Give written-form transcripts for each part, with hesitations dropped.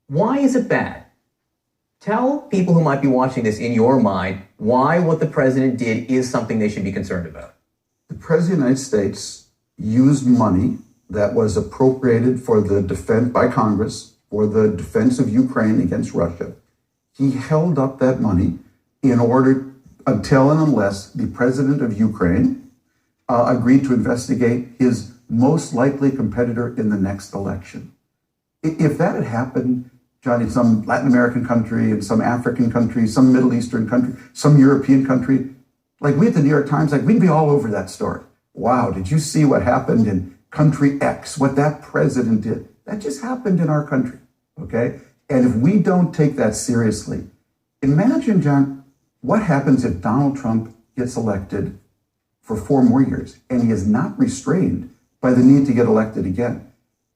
Why is it bad? Tell people who might be watching this in your mind why what the president did is something they should be concerned about. The President of the United States used money that was appropriated for the defense by Congress for the defense of Ukraine against Russia. He held up that money in order until and unless the president of Ukraine agreed to investigate his most likely competitor in the next election. If that had happened, John, in some Latin American country, in some African country, some Middle Eastern country, some European country, like we at the New York Times, like we'd be all over that story. Wow, did you see what happened in country X, what that president did? That just happened in our country, okay? And if we don't take that seriously, imagine, John, what happens if Donald Trump gets elected for 4 more years and he is not restrained by the need to get elected again.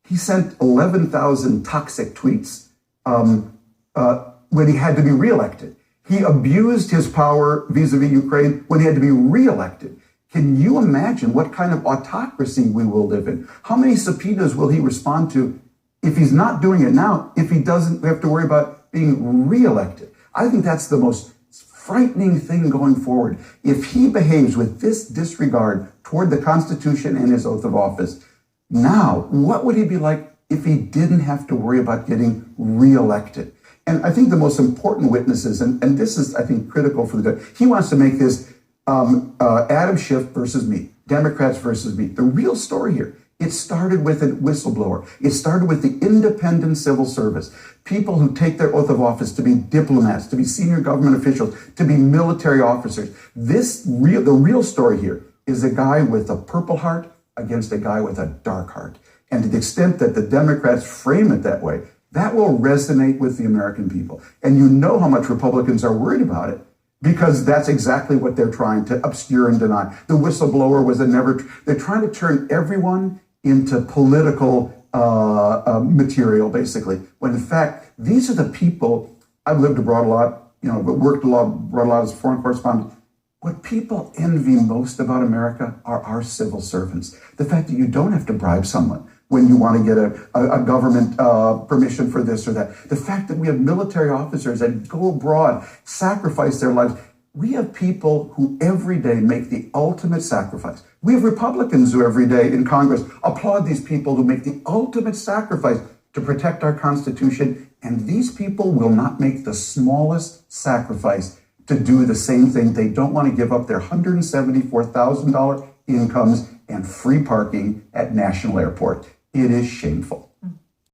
He sent 11,000 toxic tweets when he had to be reelected. He abused his power vis-a-vis Ukraine when he had to be reelected. Can you imagine what kind of autocracy we will live in? How many subpoenas will he respond to if he's not doing it now, if he doesn't have to worry about being reelected? I think that's the most frightening thing going forward. If he behaves with this disregard toward the Constitution and his oath of office, now, what would he be like if he didn't have to worry about getting reelected? And I think the most important witnesses, and this is, I think, critical for the, he wants to make this Adam Schiff versus me, Democrats versus me. The real story here, it started with a whistleblower. It started with the independent civil service, people who take their oath of office to be diplomats, to be senior government officials, to be military officers. The real story here is a guy with a purple heart against a guy with a dark heart. And to the extent that the Democrats frame it that way, that will resonate with the American people. And you know how much Republicans are worried about it, because that's exactly what they're trying to obscure and deny. The whistleblower was they're trying to turn everyone into political material, basically, when in fact, these are the people. I've lived abroad a lot, but worked abroad a lot as a foreign correspondent. What people envy most about America are our civil servants. The fact that you don't have to bribe someone when you want to get a government permission for this or that. The fact that we have military officers that go abroad, sacrifice their lives. We have people who every day make the ultimate sacrifice. We have Republicans who every day in Congress applaud these people who make the ultimate sacrifice to protect our Constitution. And these people will not make the smallest sacrifice to do the same thing. They don't want to give up their $174,000 incomes and free parking at National Airport. It is shameful.